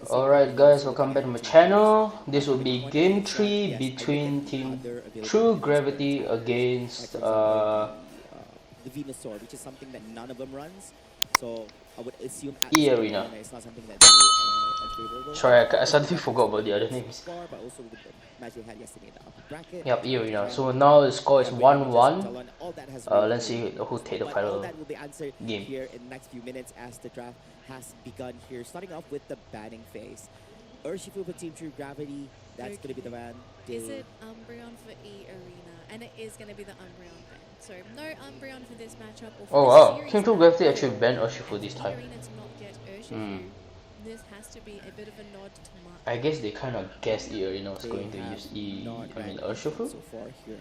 Alright guys, welcome back to my channel. This will be game 3 between Team True Gravity against the Venusaur, which is something that none of them runs. So I would assume at this EArena. moment it's not something that they unfavorable. Sorry, I suddenly forgot about the other names. But also with the match they had yesterday in the upper bracket. Yep, EArena. So now the score is 1-1. Let's see who take the all final that will be answered game. here in the next few minutes as the draft has begun here. Starting off with the banning phase. Urshifu for Team True Gravity. That's going to be the ban. Is it Umbreon for EArena? And it is going to be the Umbreon ban. So no Umbreon for this matchup. Or for Oh this wow, series. Team True Gravity actually banned Urshifu this time. EArena to not get Urshifu. This has to be a bit of a nod to Mark. I guess they kind of guessed EArena was going to use Urshifu. So far here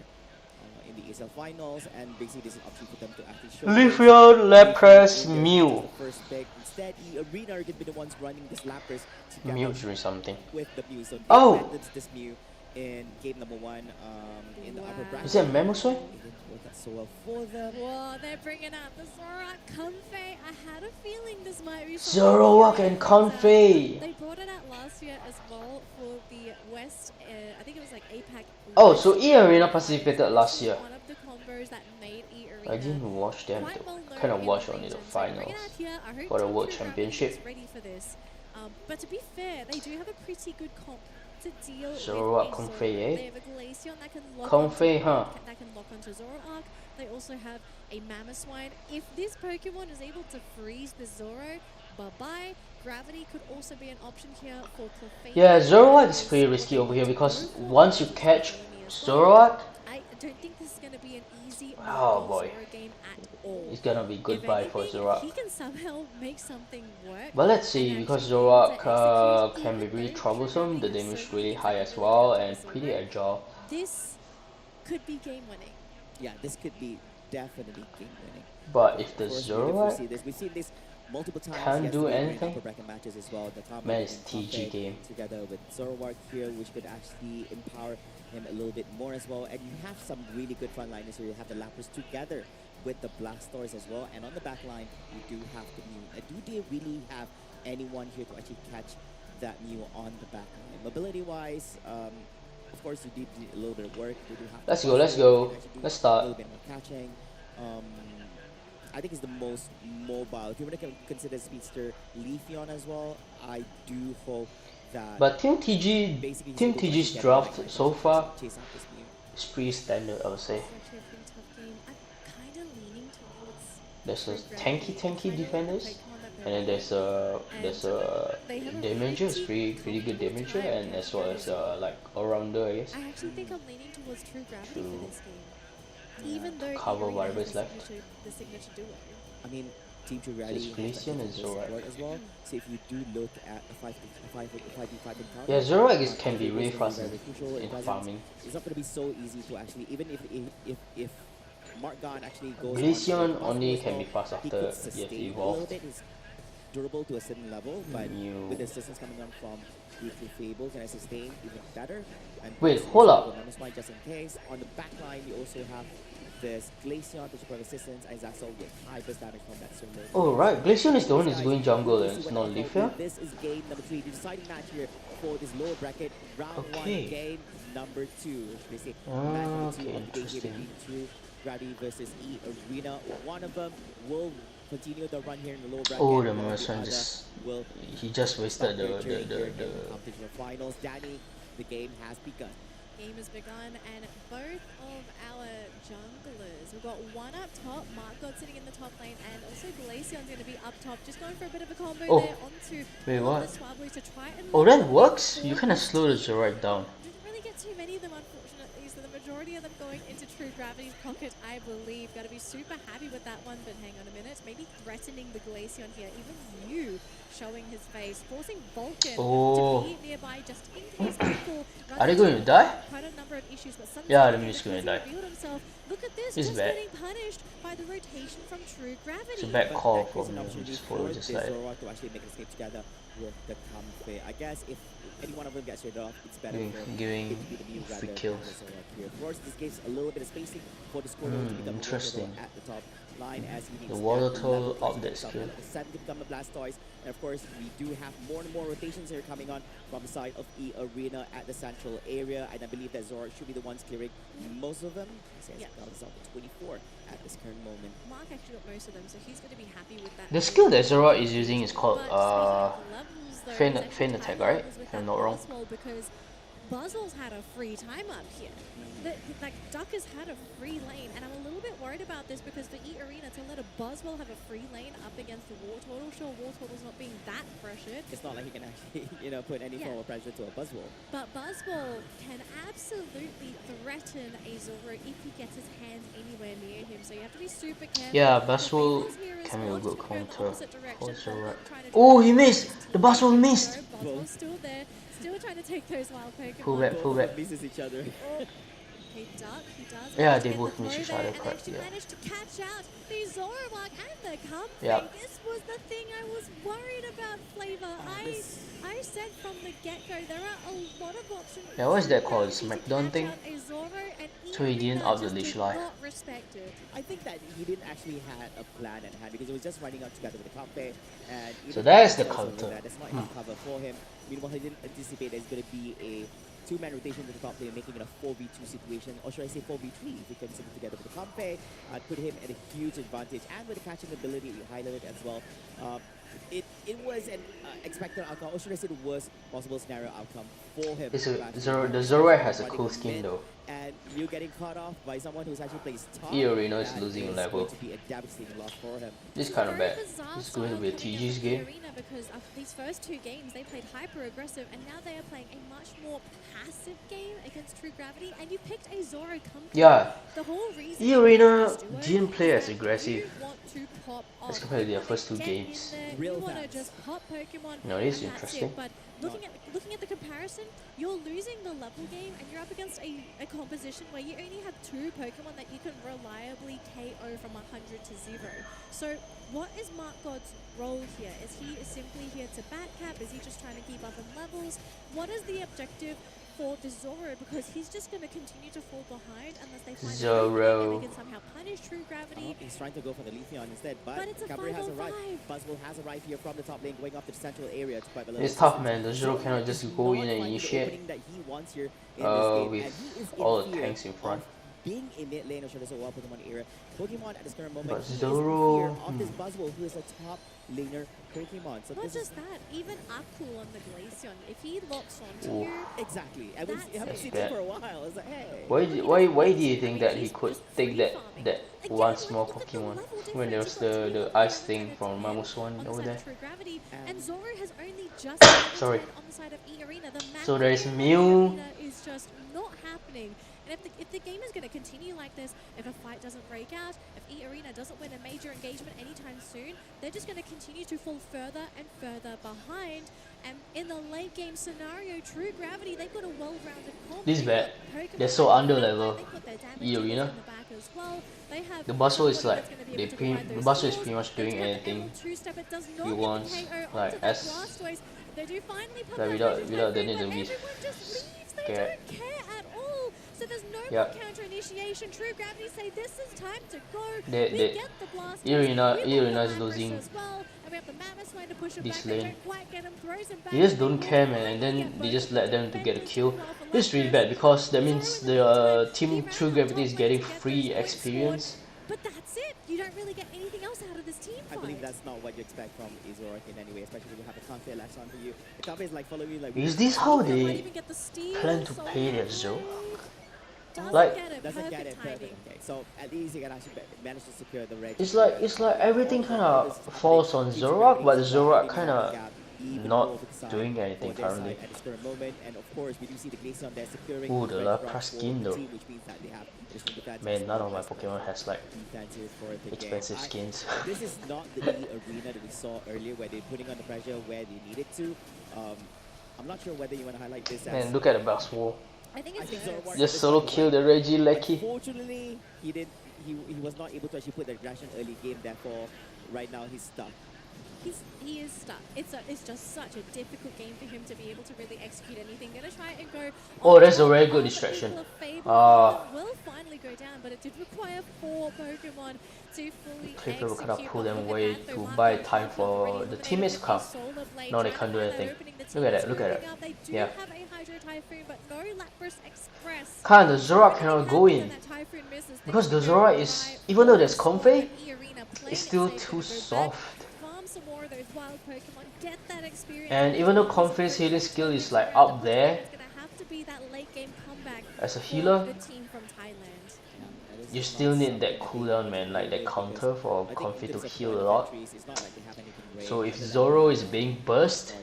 in the ESL finals, and basically this is an option for them to actually show Leafeon, Lapras, Mew. First pick. Instead, EArena are going to be the ones running this Lapras Mew's doing something. with the Mew. So oh! This Mew in game number 1 in the upper bracket. Is that Mamoswine? It didn't work out so well for them. Whoa, they're bringing out the Zoroark Comfey. I had a feeling this might be Zoroark and Comfey. They brought it out last year as well for the West, I think it was like APAC. Oh, so EArena participated last year. One of the combos that made EArena I didn't watch them. I kind of watched only the finals for the World Championship. Ready for this. But to be fair, they do have a pretty good comp to deal Zoroark with. Comfey, eh? They have a Glaceon that can lock Comfey, huh? That can lock onto Zoroark. They also have a Mamoswine. If this Pokemon is able to freeze the Zoro, bye-bye. Gravity could also be an option here for Clefairy. Yeah, Zoroark is pretty risky over here because once you catch Zoroark, I don't think this is going to be an easy oh boy, game at all. it's gonna be goodbye for Zoroark. He can somehow make something work. But let's see, because Zoroark can be really troublesome, the damage is really high as well, and pretty agile. This could be game winning. Yeah, this could be definitely game winning. But if the Zoroark we've seen this multiple times. can't do anything, matches as well. The man, it's TG game. Together with Zoroark here, which could actually empower him a little bit more as well. And you have some really good frontliners here. You have the Lapras together with the Blastoise as well. And on the back line, you do have the Mew. Do they really have anyone here to actually catch that Mew on the back line? Mobility-wise, of course, you need a little bit of work. You do have let's go. Let's start. A little bit more catching. I think it's the most mobile. If you want to consider speedster Leafeon as well, I do hope that. But Team TG's draft so far is pretty standard, I would say. There's a tanky defenders, and then there's a damager, it's pretty good damager, and as well as like all-rounder, I guess. I actually think I'm leaning towards True Gravity for this game. Even though cover EArena whatever has is left. the signature duo. I mean, Team True Gravity Glaceon and Zoroark as well. So if you do look at a 5v5 encounter, yeah, Zoroark can be really fast in farming. It's not going to be so easy to actually, even if Markgon actually goes. Glaceon only can be fast after he has a evolved. little bit, he's durable to a certain level, but with the assistance coming on from the Fable, can I sustain even better? And wait, hold up. Just in case. On the back line, you also have this Glaceon to support assistance, and Zaxel with high burst damage from that solo. Oh right, Glaceon is the one who's going jungle and it's not Leafeon. This is game number 3, the deciding match here for this lower bracket. Round 1, game number 2. They say match number 2 of the day here between True Gravity versus EArena. One of them will continue the run here in the lower bracket. Oh, the Merson he just wasted the competition finals. Danny, the game has begun. Game has begun, and both of our junglers, we've got one up top, Markgon sitting in the top lane, and also Glaceon's going to be up top, just going for a bit of a combo there onto the Swablu to try and... Oh, that works? You kind of slow the Zoroark down. Didn't really get too many of them, unfortunately, so the majority of them going into True Gravity's pocket, I believe. Got to be super happy with that one, but hang on a minute, maybe threatening the Glaceon here, even Mew showing his face, forcing Vulcan to be nearby just in case people... Are they going to die? Quite a number of issues, but yeah, the Mew's going to die. Look at this, it's just bad. getting punished by the rotation from True Gravity. It's a bad call from me, just follow this side. To actually make an escape together with the Comfey. I guess if any one of them gets traded off, it's better for giving it to be the new free rather kills. than the Zoroark here. Of course, this gives a little bit of spacing for the score to become a water Interesting. at the top line as he The needs water that turtle level up placement that himself. skill. Level 7 to become a Blastoise. And of course, we do have more and more rotations here coming on from the side of EArena at the central area. And I believe that Zoroark should be the ones clearing most of them. As he has got himself to 24 at this current moment. Mark actually got most of them, so he's going to be happy with that. The skill that Zoroark is using is called Feint Attack, right? If I'm not wrong. Because Buzzwell's had a free time up here. Like, Duck has had a free lane, and I'm a little bit worried about this because for EArena to let a Buzzwell have a free lane up against the Wartortle, sure, Wartortle's not being that pressured. It's not like he can actually, put any form of pressure to a Buzzwell. But Buzzwell can absolutely threaten a Zoro if he gets his hands anywhere near him, so you have to be super careful. Yeah, Buzzwell can be a good counter for Zoroark. Oh, he missed! The Buzzwell missed! Buzzwell's still there, still trying to take those wild Pokemon. Pull back. Misses each other. He does. Yeah, they both miss each other And quite, actually yeah. managed to catch out the Zoroark and the Comfey. Yeah. This was the thing I was worried about, Flavor. I said from the get-go, there are a lot of options. Yeah, what is that called? Smackdown thing? So he didn't up the leash line. I think that he didn't actually have a plan at hand because he was just running out together with the Comfey. And So that is the counter. That's not enough cover for him. Meanwhile, he didn't anticipate there's going to be a two-man rotation to the top lane, making it a 4v2 situation, or should I say 4v3 if he can sit together with the Comfey, put him at a huge advantage, and with the catching ability, you highlighted as well. It was an expected outcome, or should I say the worst possible scenario outcome for him. The Zoroark has a cool skin though. And you getting caught off by someone who's actually plays top. EArena is losing level. Going to be a devastating loss for him. This is kind of bad. This is going to be a TG's game. Because of these first two games, they played hyper aggressive, and now they are playing a much more passive game against True Gravity. And you picked a Zoro Comfey. Yeah. The whole reason EArena didn't play as aggressive you want to pop as off. compared to their first two Get games. in there, Real you want to fast. just pop Pokemon. No, this is and that's interesting. it. But looking at the comparison, you're losing the level game, and you're up against a composition where you only have two Pokemon that you can reliably KO from 100 to 0. So what is Mark God's role here? Is he simply here to backcap? Is he just trying to keep up in levels? What is the objective for the Zoro? Because he's just going to continue to fall behind unless they find Zoro. and they can somehow punish True Gravity. He's trying to go for the Leafeon instead, but It's a Cabaret has 5-on-5. arrived. Buzzwell has arrived here from the top lane, going up to the central area to quite a little It's tough, man. The Zoro cannot just go in and finding the initiate opening that he wants here in this game, with and he is all in the fear tanks in front. of being a mid lane, or should I say wild Pokemon era. Pokemon at this current moment, But he is in Zoro, fear of this Buzzwell, who is a top laner Pokemon. So Not this just is that, even Akul on the Glaceon, if he locks onto Ooh. you, exactly. And we That's haven't it. seen That's him for a while. It's like, hey. Why do you think that he could take that one small Pokemon when there was the ice thing from Mamoswan over there? And Zoro has only just Sorry. on the side of EArena. The So there is match Mew. is just not happening. And if the game is going to continue like this, if a fight doesn't break out, if EArena doesn't win a major engagement anytime soon, they're just going to continue to fall further and further behind. And in the late game scenario, True Gravity, they've got a well-rounded comp. This is bad. Pokemon They're so that under can level. They've got their damage EArena. dealers in the back as well. They have The Buzzwell is someone like that's gonna be able to the provide those Buzzwell is skills. pretty much They doing do have the anything L2 step. It does not he get the wants, KO onto like, that as- Blastoise. They do finally pop like, that without the Reggie need to but be everyone just leaves. They scared. don't care at all. So there's no Yeah. more counter initiation. True Gravity say this is time to go. They- We get the Blastoise. EArena We want the is Lapras losing as well. And we have the Mammoth trying to push him this back. They lane. don't quite get him, throws him back. They just They don't will care, man, finally and then get they both just of let them. them to get a Defenders kill. do well for This is really Lapras. bad because that means Zoro in the meantime, team he ran True on Gravity top is lane getting to get free those points experience. scored. But that's it. You don't really get anything else out of this team I fight. believe that's not what you expect from Zoroark in any way, especially when you have a Comfey latch onto you. The Comfey is like following you like... Is this how They might they even get the steal, plan to so pay their Hadley Zoro? doesn't Like- get it. Doesn't get it Perfect perfect. timing. Okay, so at least you can actually manage to secure the red. It's like everything kind of falls on Zoroark, but Zoroark kind of not doing anything currently. At this current moment, and of course we do see the Glaceon there securing Ooh, the red Lapras rock for skin the though. team, which means that they have additional defense Man, as none well of my as Pokemon has like defenses for the expensive game. skins. This is not the EArena that we saw earlier, where they're putting on the pressure where they needed to. I'm not sure whether you want to highlight this as... Man, look at the Buzzwole. I think I it's think nerves. Zoroark- Just solo kill the Reggie Lecky. Unfortunately, he was not able to actually put the aggression early game, therefore right now he's stuck. he is stuck. It's just such a difficult game for him to be able to really execute anything. Gonna try and go. Oh, that's a very good distraction. Will finally go down, but it did require 4 Pokemon to fully Clipper will kind of execute. pull But them look at away that, though. to Marco buy and time Confield for already the eliminated teammates to with come. the Solar Blade, No, they trying to can't do find that anything. opening. The Look at team that, is look at moving that. up. They do Yeah. have a Hydro Typhoon, but no Lapras Express. Kinda, Zoroark Everything cannot can go happen in. when that Typhoon misses. Because Things the go Zoroark awry is, even though for there's the squad, Comfey, but EArena playing it's it still safe, too gonna go back, soft. farm some more of those wild Pokemon, get that experience. And even though Comfey's healing skill is like up there, It's gonna have to be that late game comeback as a for healer, the team from Thailand. you still need that cooldown, man, like that counter for Comfey to heal a lot. So if Zoro is being burst,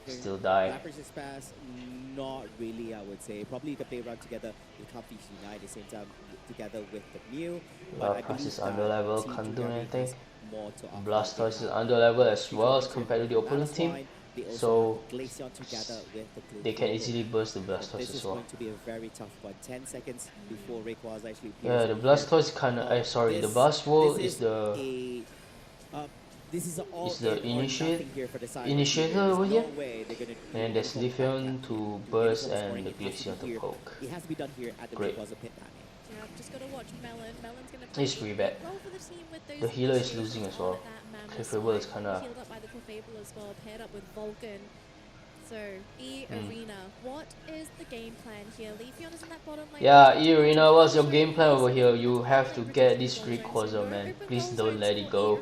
still die. Lapras Express, not really, I would say. Probably you can play around together with Comfy Unite at the same time together with the Mew. But I Lapras believe is under that level, Team can't do 2 anything. has more to offer. Blastoise is under level as well as compared to the opponent team, so Glaceon together with the they can Gluteal. easily burst the Blastoise This as is well. going to be a very tough one. 10 seconds before Rayquaza actually appears. Yeah, the over here. Blastoise kinda, sorry, the Buzzwole is the This is all is the in or nothing here for the side of initiator There's over no here. way they're gonna And there's Leafeon to burst and the Glaceon to poke. It has to be done here at the Great. Rayquaza pit timing. Yeah, I've just got to watch Melon. Melon's going to He's pretty bad. for the team with those The healer is initiations losing as on well. at that Mammoth Clefable is side. kinda- Healed up by the Clefable as well, paired up with Vulcan. So, EArena, what is the game plan here? Leafeon is in that bottom lane. Yeah, EArena, what's your game plan over here? You have to get this Rayquaza, man. Please don't let it go.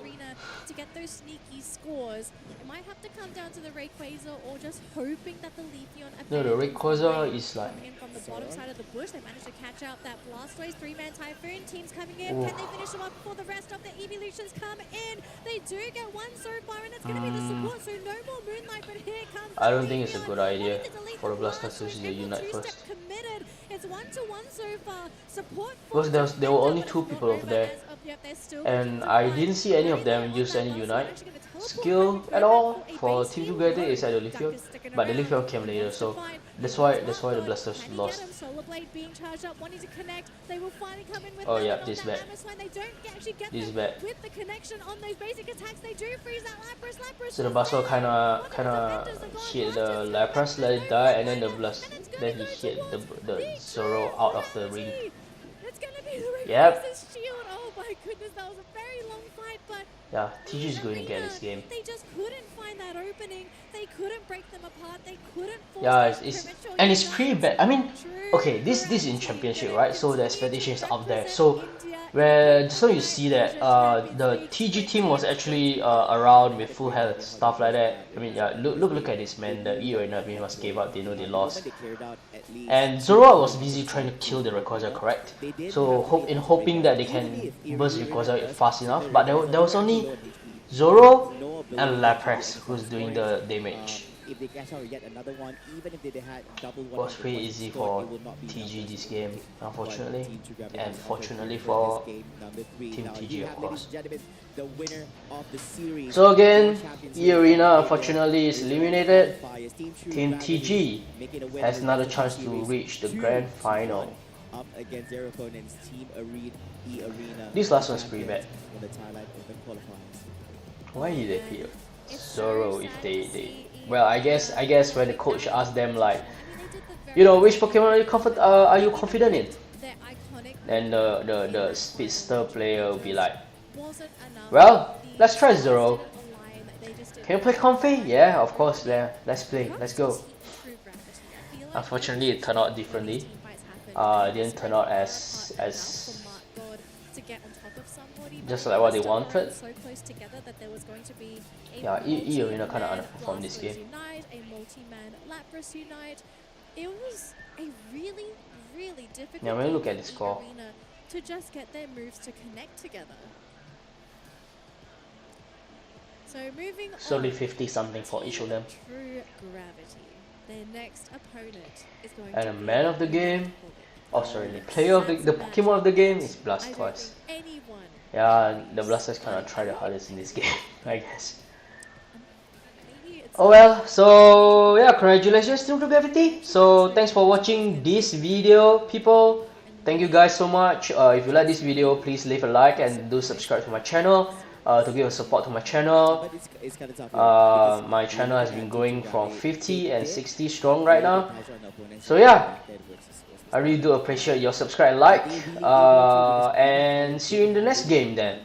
To get those sneaky scores, it might have to come down to the Rayquaza or just hoping that the Leafeon No, the Rayquaza is like, coming in from the bottom side of the bush. They managed to catch out that Blastoise 3-man Typhoon. Teams coming in. Oof. Can they finish them up before the rest of the evolutions come in? They do get one so far, and it's going to be the support. So no more Moonlight, but here comes I the don't think it's a Leafeon. good idea Wanting to delete for the the Blastoise to use the Triple Unite two-step first. committed. It's 1-1 so far. Support Because there were only 2 people over there, and I didn't see any of them use any Unite skill at all for Team Together is at the Leafeon, but the Leafeon came later, so that's why the Blastoise lost. Oh yeah, this is bad. This is bad. With the connection on those basic attacks, they do freeze that Lapras. So the Buzzwole kinda hit the Lapras, let it die, and then then he hit the Zoro out of the ring. It's gonna be the Yep. Rayquaza's shield. Oh my goodness, that was a very long fight, but Yeah, TG is going to get this game. they just couldn't find that opening. They couldn't break them apart. They couldn't force Yeah, that it's premature and it's unite. pretty bad. I mean, True okay, this is in championship, right? So the expectation is up there. So India where so you see that the TG team was actually around with full health, stuff like that. I mean, yeah, look at this, man. The EArena must gave up. They know they lost. They cleared out at least And Zoro was busy trying to kill the Rayquaza, correct? So hoping that they can burst Rayquaza fast enough. But there was only Zoro and Lapras who's doing the damage. if they catch out yet another one, even if they had double one, Was pretty easy for TG this game, unfortunately, and fortunately for Team TG, of course. The winner of the series. So again, EArena unfortunately is eliminated. Team TG has another chance to reach the grand final. Up against their opponents, Team EArena. This last one's pretty bad. In the Thailand Open qualifiers. Why did they pick Zoro if they well, I guess when the coach asked them like, you know, which Pokemon are you confident in? Then the speedster player will be like, well, let's try Zoro. Can you play Comfy? Yeah, of course. Yeah, let's play. Let's go. Unfortunately, it turned out differently. It didn't turn out as just like what they wanted. Yeah, EArena kind of underperformed this game. It was a really, really difficult Yeah, when you look at the score, EArena to just get their moves to connect together. So moving solely on, 50 something for each of them. True Gravity. Their next opponent is going And to the be man of the game, oh sorry, the player of the Pokemon of the game is I don't Blastoise. think anyone Yeah, the Blastoise kind of tried the hardest in this game, I guess. maybe it's Oh well, so yeah, congratulations to Gravity. So thanks for watching this video, people. Thank you guys so much. If you like this video, please leave a like and do subscribe to my channel. to give a support to my channel. But it's kind of tough here because My when channel you has look been at going Team from Gravity, 50 they and did 60 strong right really now. good pressure on the opponents So here yeah, back versus I really do Stamina. appreciate your subscribe and like. They really go through because And see you in the next game then.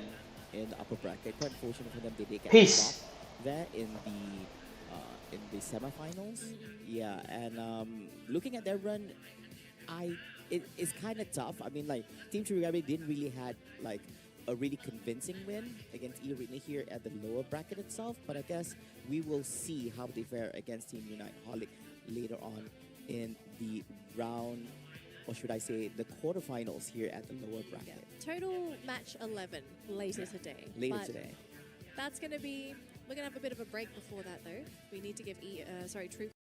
in the upper bracket. Quite unfortunate for them, they did get Peace. stopped there in the semifinals. Yeah, and looking at their run, it's kind of tough. I mean, like Team Chirigami didn't really had like a really convincing win against EArena here at the lower bracket itself, but I guess we will see how they fare against Team Unite Holic later on in the round, or should I say the quarterfinals here at the lower bracket. Total match 11 later today. Later But today. that's going to be, we're going to have a bit of a break before that though. We need to give True